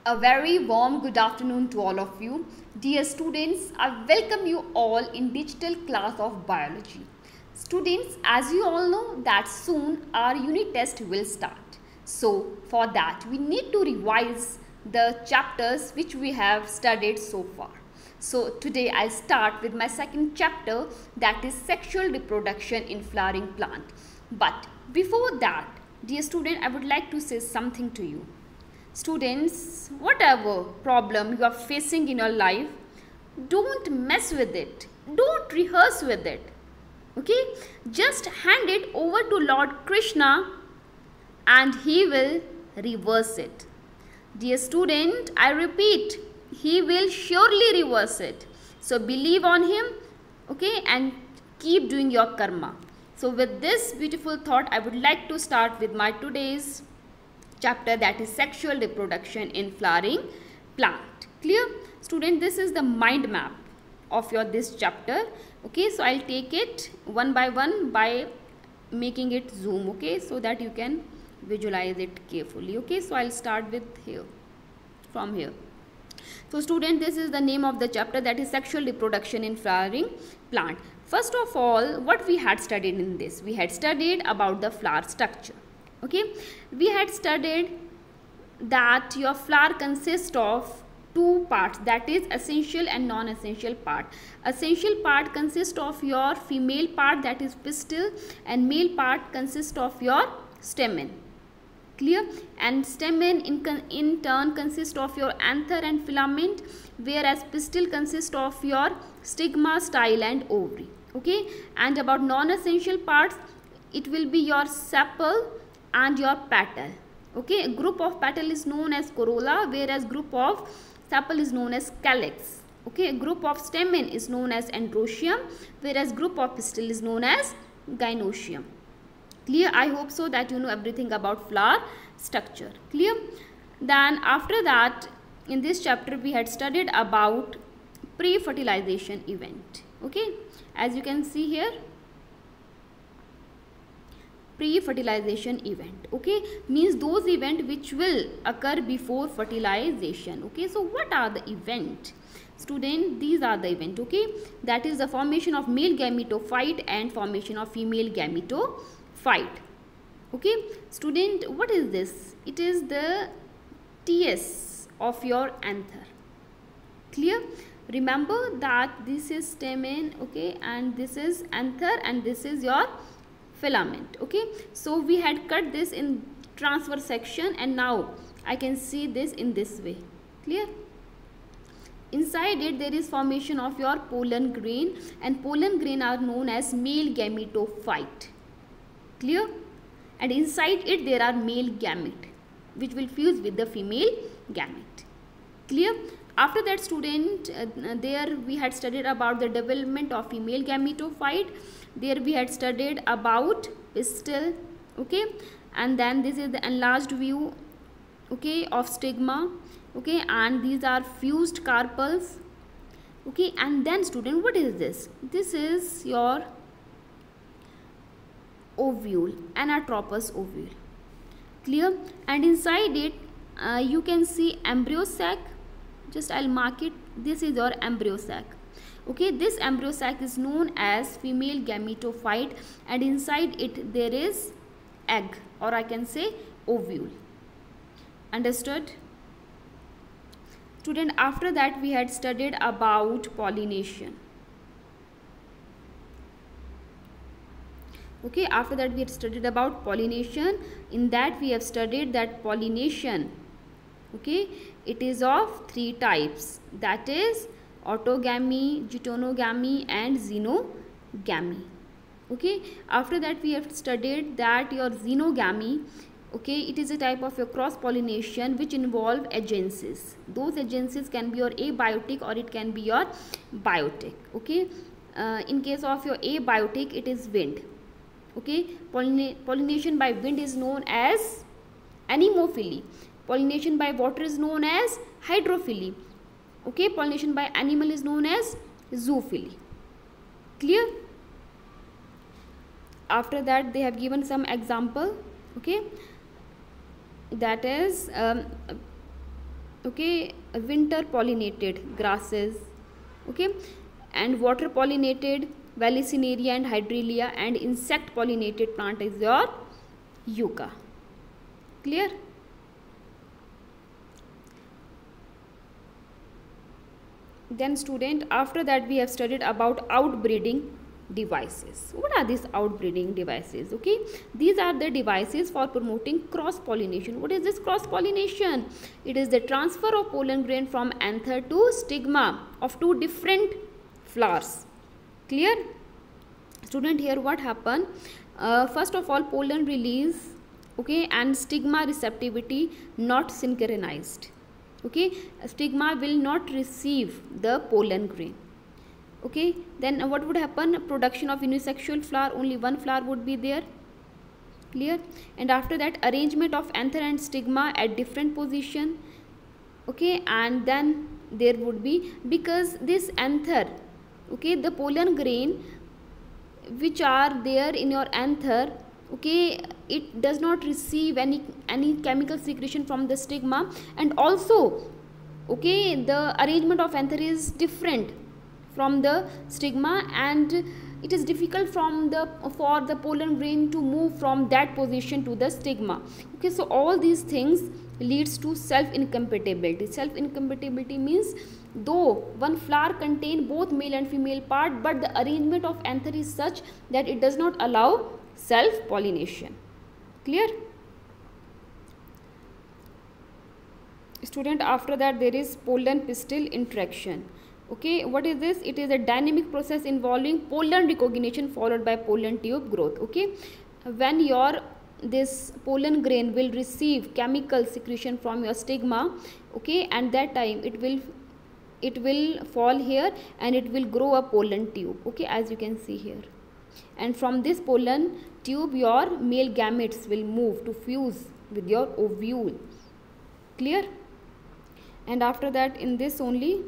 A very warm good afternoon to all of you. Dear students, I welcome you all in digital class of biology. Students, as you all know that soon our unit test will start. So for that we need to revise the chapters which we have studied so far. So today I'll start with my second chapter, that is sexual reproduction in flowering plant. But before that, dear student, I would like to say something to you. Students, whatever problem you are facing in your life, don't mess with it. Don't rehearse with it. Okay? Just hand it over to Lord Krishna and he will reverse it. Dear student, I repeat, he will surely reverse it. So believe on him, okay, and keep doing your karma. So with this beautiful thought, I would like to start with my today's chapter, that is sexual reproduction in flowering plant. Clear? Student, this is the mind map of your this chapter. Okay, so I'll take it one by one by making it zoom, okay, so that you can visualize it carefully. Okay, so I'll start with here, from here. So student, this is the name of the chapter, that is sexual reproduction in flowering plant. First of all, what we had studied in this? We had studied about the flower structure. Okay, we had studied that your flower consists of two parts, that is essential and non-essential part. Essential part consists of your female part, that is pistil, and male part consists of your stamen. Clear? And stamen in turn consists of your anther and filament, whereas pistil consists of your stigma, style and ovary. Okay, and about non-essential parts, it will be your sepal and your petal. Okay, a group of petal is known as corolla, whereas group of sepal is known as calyx. Okay, a group of stamen is known as androecium, whereas group of pistil is known as gynoecium. Clear? I hope so that you know everything about flower structure. Clear? Then after that, in this chapter we had studied about pre-fertilization event. Okay, as you can see here, pre-fertilization event, okay, means those events which will occur before fertilization. Okay, so what are the event? Student, these are the event, okay, that is the formation of male gametophyte and formation of female gametophyte. Okay, student, what is this? It is the TS of your anther. Clear? Remember that this is stamen, okay, and this is anther and this is your filament. Okay, so we had cut this in transverse section and now I can see this in this way. Clear? Inside it there is formation of your pollen grain, and pollen grain are known as male gametophyte. Clear? And inside it there are male gamete which will fuse with the female gamete. Clear? After that, student, there we had studied about the development of female gametophyte. There we had studied about pistil, okay, and then this is the enlarged view, okay, of stigma, okay, and these are fused carpels, okay, and then student, what is this? This is your ovule, anatropous ovule. Clear? And inside it you can see embryo sac. Just I'll mark it. This is your embryo sac. Okay, this embryo sac is known as female gametophyte, and inside it there is egg, or I can say ovule. Understood? Student, after that we had studied about pollination. Okay, after that we had studied about pollination. In that we have studied that pollination, okay, it is of three types, that is autogamy, geitonogamy and xenogamy. Okay, after that we have studied that your xenogamy, okay, it is a type of your cross pollination which involve agencies. Those agencies can be your abiotic or it can be your biotic. Okay, in case of your abiotic, it is wind. Okay, pollination by wind is known as anemophily. Pollination by water is known as hydrophily. Okay, pollination by animal is known as zoophily. Clear? After that they have given some example. Okay, that is okay, winter pollinated grasses, okay, and water pollinated Vallisneria and Hydrelia, and insect pollinated plant is your yucca. Clear? Then student, after that we have studied about outbreeding devices. What are these outbreeding devices? Okay, these are the devices for promoting cross pollination. What is this cross pollination? It is the transfer of pollen grain from anther to stigma of two different flowers. Clear? Student, here what happened? First of all, pollen release, okay, and stigma receptivity not synchronized. Okay, stigma will not receive the pollen grain. Okay, then what would happen? Production of unisexual flower, only one flower would be there. Clear? And after that, arrangement of anther and stigma at different position. Okay, and then there would be, because this anther, okay, the pollen grain which are there in your anther, okay, it does not receive any chemical secretion from the stigma, and also, okay, the arrangement of anther is different from the stigma, and it is difficult for the pollen grain to move from that position to the stigma. Okay, so all these things leads to self incompatibility. Self incompatibility means though one flower contain both male and female part, but the arrangement of anther is such that it does not allow self pollination. Clear? Student, after that there is pollen pistil interaction. Okay, what is this? It is a dynamic process involving pollen recognition followed by pollen tube growth. Okay, when your this pollen grain will receive chemical secretion from your stigma, okay, and that time it will fall here and it will grow a pollen tube, okay, as you can see here, and from this pollen tube your male gametes will move to fuse with your ovule. Clear? And after that, in this only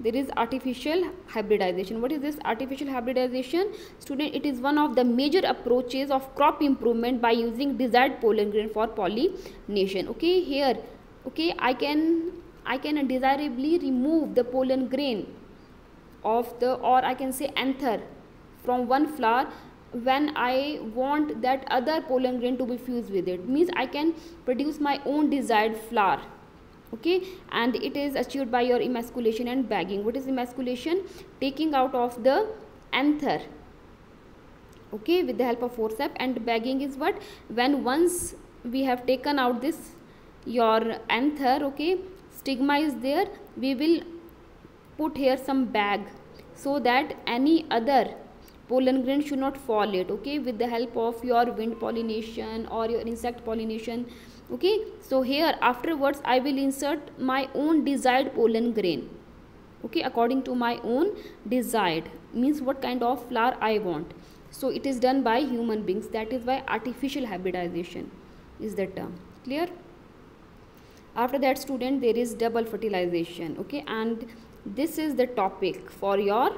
there is artificial hybridization. What is this artificial hybridization? Student, it is one of the major approaches of crop improvement by using desired pollen grain for pollination. Okay, here, okay, I can desirably remove the pollen grain of the, or I can say anther, from one flower when I want that other pollen grain to be fused with it. Means I can produce my own desired flower. Okay, and it is achieved by your emasculation and bagging. What is emasculation? Taking out of the anther, okay, with the help of forceps, and bagging is what? When once we have taken out this your anther, okay, stigma is there, we will put here some bag so that any other pollen grain should not fall it, okay, with the help of your wind pollination or your insect pollination. Okay, so here afterwards I will insert my own desired pollen grain, okay, according to my own desired, means what kind of flower I want. So it is done by human beings. That is why artificial hybridization is the term. Clear? After that, student, there is double fertilization. Okay, and this is the topic for your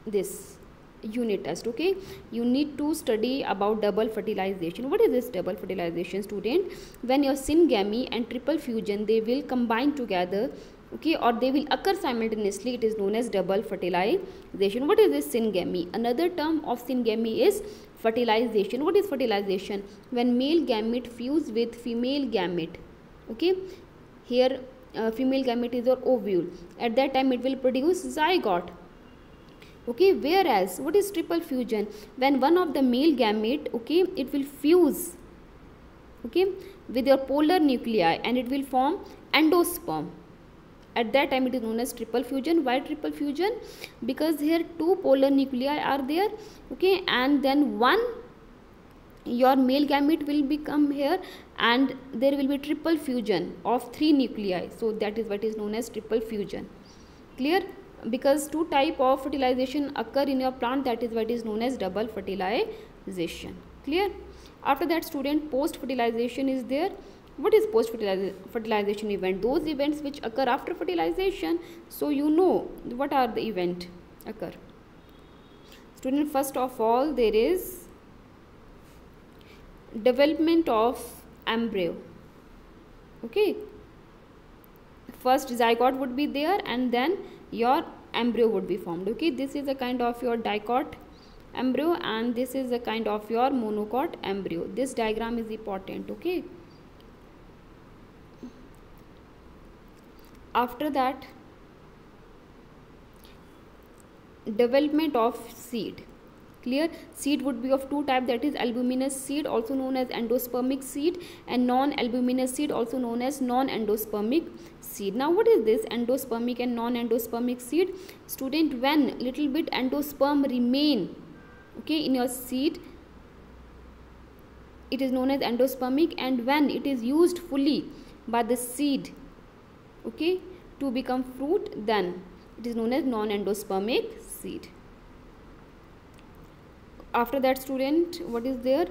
this unit test. Okay, you need to study about double fertilization. What is this double fertilization, student? When your syngamy and triple fusion, they will combine together, okay, or they will occur simultaneously, it is known as double fertilization. What is this syngamy? Another term of syngamy is fertilization. What is fertilization? When male gamete fuse with female gamete, okay, here female gamete is your ovule, at that time it will produce zygote. Okay, whereas what is triple fusion? When one of the male gamete, okay, it will fuse, okay, with your polar nuclei and it will form endosperm. At that time it is known as triple fusion. Why triple fusion? Because here two polar nuclei are there, okay, and then one your male gamete will become here and there will be triple fusion of three nuclei. So that is what is known as triple fusion. Clear? Because two type of fertilization occur in your plant, that is what is known as double fertilization. Clear? After that, student, post fertilization is there. What is post fertilization event? Those events which occur after fertilization. So you know what are the event occur. Student, first of all, there is development of embryo. Okay, first zygote would be there and then your embryo would be formed. Okay, this is a kind of your dicot embryo and this is a kind of your monocot embryo. This diagram is important. Okay, after that, development of seed. Clear? Seed would be of two types, that is albuminous seed also known as endospermic seed and non-albuminous seed also known as non-endospermic seed. Now what is this endospermic and non-endospermic seed? Student, when little bit endosperm remain, okay, in your seed, it is known as endospermic, and when it is used fully by the seed, okay, to become fruit, then it is known as non-endospermic seed. After that, student, what is there?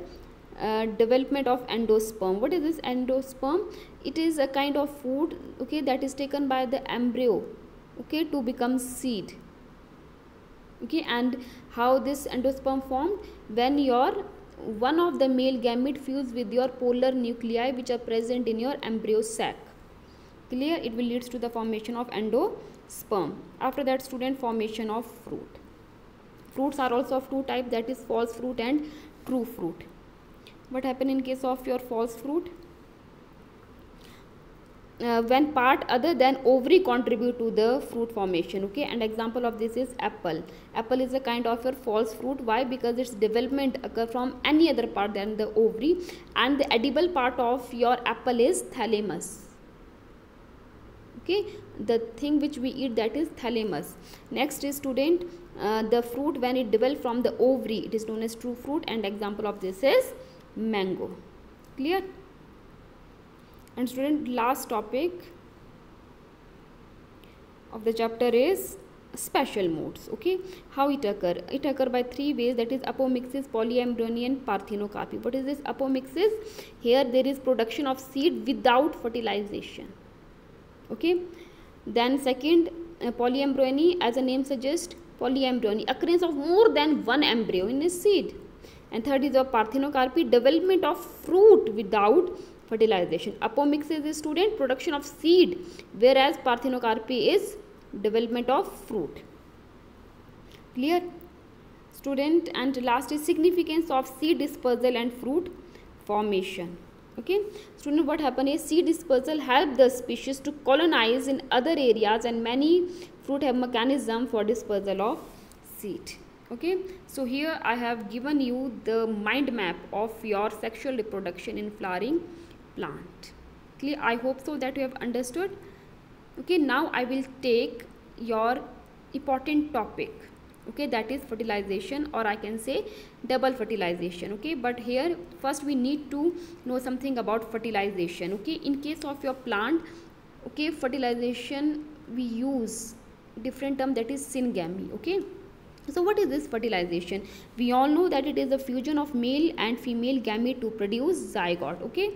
Development of endosperm. What is this endosperm? It is a kind of food, okay, that is taken by the embryo, okay, to become seed. Okay, and how this endosperm formed? When your one of the male gamete fuse with your polar nuclei which are present in your embryo sac. Clear? It will leads to the formation of endosperm. After that, student, formation of fruit. Fruits are also of two types, that is false fruit and true fruit. What happen in case of your false fruit? When part other than ovary contribute to the fruit formation. Okay, and example of this is apple. Apple is a kind of your false fruit. Why? Because its development occur from any other part than the ovary, and the edible part of your apple is thalamus. Okay, the thing which we eat, that is thalamus. Next is, student, the fruit when it develops from the ovary, it is known as true fruit, and example of this is mango. Clear? And student, last topic of the chapter is special modes. Okay, how it occur? It occur by three ways, that is apomixis, polyembryony and parthenocarpy. What is this apomixis? Here there is production of seed without fertilization. Okay, then second, polyembryony, as the name suggests, polyembryony, occurrence of more than one embryo in a seed. And third is a parthenocarpy, development of fruit without fertilization. Apomixis is, student, production of seed, whereas parthenocarpy is development of fruit. Clear, student? And last is significance of seed dispersal and fruit formation. Okay, student, what happen is seed dispersal help the species to colonize in other areas, and many fruit have mechanism for dispersal of seed. Okay, so here I have given you the mind map of your sexual reproduction in flowering plant. Clear? I hope so that you have understood. Okay, now I will take your important topic, okay, that is fertilization, or I can say double fertilization. Okay, but here first we need to know something about fertilization. Okay, in case of your plant, okay, fertilization we use different term, that is syngamy. Okay, so what is this fertilization? We all know that it is a fusion of male and female gamete to produce zygote. Okay,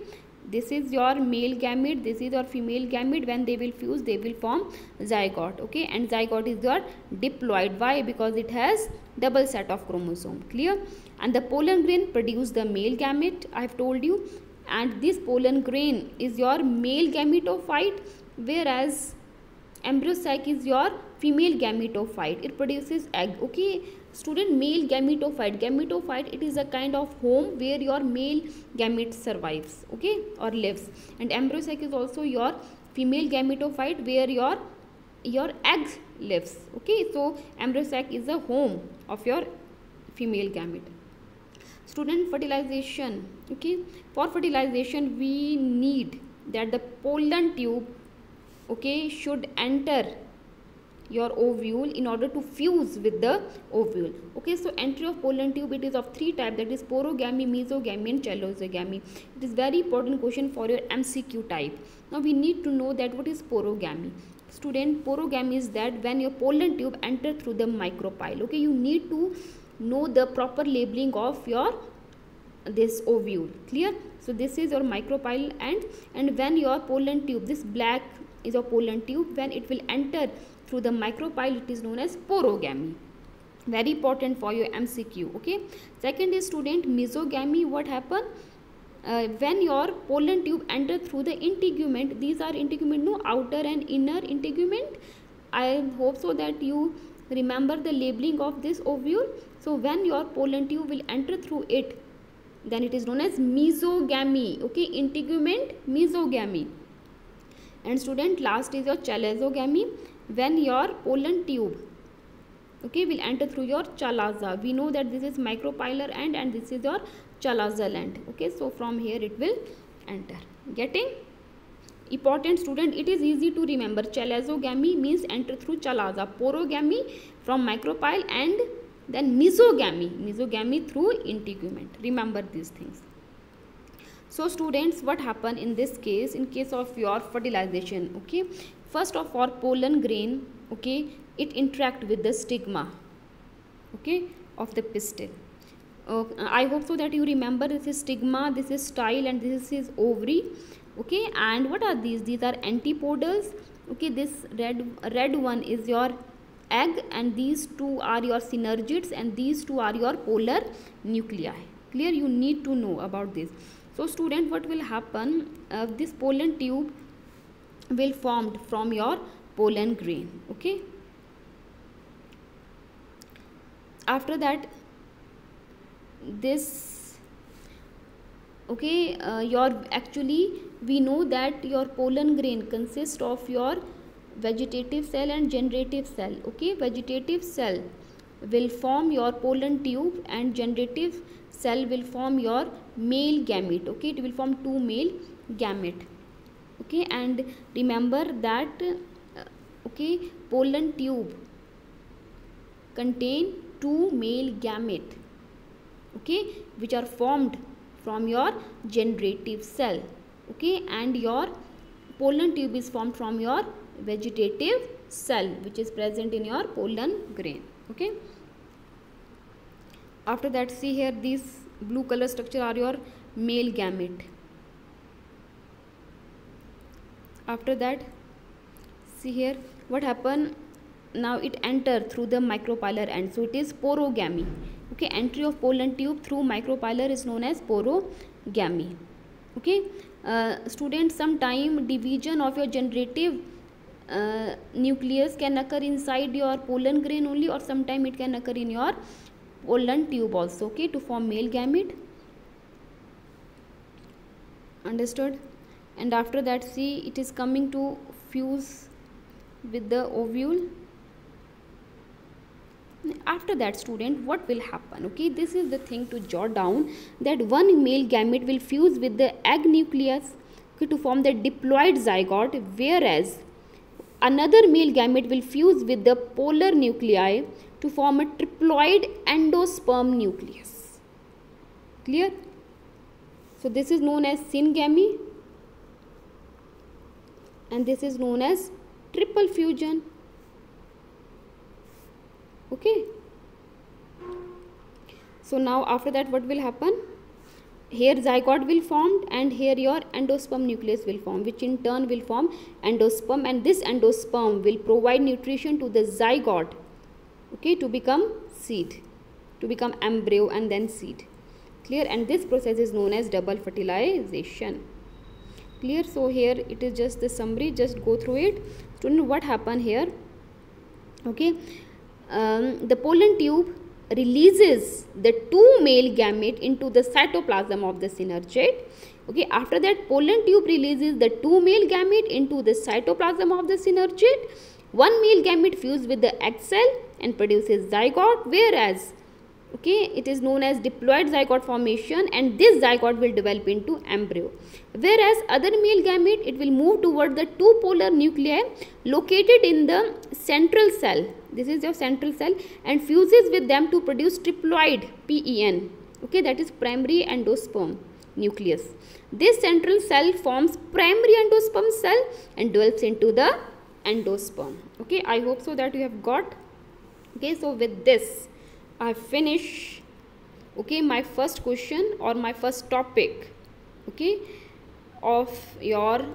this is your male gamete, this is your female gamete. When they will fuse, they will form zygote. Okay, and zygote is your diploid. Why? Because it has double set of chromosome. Clear? And the pollen grain produce the male gamete, I have told you, and this pollen grain is your male gametophyte, whereas embryo sac is your female gametophyte. It produces egg. Okay, student, male gametophyte, it is a kind of home where your male gamete survives, okay, or lives. And embryo sac is also your female gametophyte where your egg lives. Okay, so embryo sac is a home of your female gamete. Student, fertilization. Okay, for fertilization we need that the pollen tube, okay, should enter your ovule in order to fuse with the ovule. Okay, so entry of pollen tube, it is of three types, that is porogamy, mesogamy and chalosogamy. It is very important question for your MCQ type. Now we need to know that what is porogamy. Student, porogamy is that when your pollen tube enter through the micropyle. Okay, you need to know the proper labeling of your this ovule. Clear? So this is your micropyle, and when your pollen tube, this black is your pollen tube, when it will enter through the micropyle, it is known as porogamy. Very important for your MCQ. Okay, second is, student, mesogamy. What happen? when your pollen tube enter through the integument, these are integument, no, outer and inner integument. I hope so that you remember the labeling of this ovule. So when your pollen tube will enter through it, then it is known as mesogamy. Okay, integument, mesogamy. And student, last is your chalazogamy, when your pollen tube, okay, will enter through your chalaza. We know that this is micropylar end and this is your chalazal end. Okay, so from here it will enter. Getting? Important student, it is easy to remember. Chalazogamy means enter through chalaza, porogamy from micropyle, and then mesogamy through integument. Remember these things. So students, what happen in this case, in case of your fertilization? Okay, first of all, pollen grain, okay, it interact with the stigma, okay, of the pistil. I hope so that you remember, this is stigma, this is style, and this is ovary. Okay, and what are these? These are antipodals. Okay, this red one is your egg, and these two are your synergids, and these two are your polar nuclei. Clear? You need to know about this. So student, what will happen? This pollen tube will formed from your pollen grain. Okay, after that, this, okay, your actually we know that your pollen grain consists of your vegetative cell and generative cell. Okay, vegetative cell will form your pollen tube and generative cell will form your male gamete. Okay, it will form two male gamete. Okay, and remember that okay, pollen tube contain two male gamete, okay, which are formed from your generative cell. Okay, and your pollen tube is formed from your vegetative cell, which is present in your pollen grain. Okay, after that, see here, these blue color structure are your male gamete. After that, see here, what happen? Now it enter through the micropylar end, so it is porogamy. Okay, entry of pollen tube through micropylar is known as porogamy. Okay, students, sometime division of your generative nucleus can occur inside your pollen grain only, or sometime it can occur in your pollen tube also, okay, to form male gamete. Understood? And after that, see, it is coming to fuse with the ovule. After that, student, what will happen? Okay, this is the thing to jot down, that one male gamete will fuse with the egg nucleus, okay, to form the diploid zygote, whereas another male gamete will fuse with the polar nuclei to form a triploid endosperm nucleus. Clear? So this is known as syngamy, and this is known as triple fusion. Okay, so now after that, what will happen? Here zygote will form, and here your endosperm nucleus will form, which in turn will form endosperm, and this endosperm will provide nutrition to the zygote, okay, to become seed, to become embryo and then seed. Clear? And this process is known as double fertilization. Clear? So here it is just the summary, just go through it. Student, what happened here? Okay, the pollen tube releases the two male gamete into the cytoplasm of the synergid. Okay, after that, pollen tube releases the two male gamete into the cytoplasm of the synergid. One male gamete fuses with the egg cell and produces zygote, whereas okay, it is known as diploid zygote formation, and this zygote will develop into embryo. Whereas other male gamete, it will move toward the two polar nuclei located in the central cell. This is your central cell, and fuses with them to produce triploid, PEN. Okay, that is primary endosperm nucleus. This central cell forms primary endosperm cell and develops into the endosperm. Okay, I hope so that you have got. Okay, so with this, I finish, okay, my first question or my first topic, okay, of your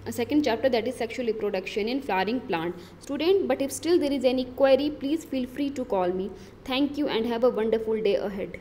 second chapter, that is sexual reproduction in flowering plant. Student, but if still there is any query, please feel free to call me. Thank you and have a wonderful day ahead.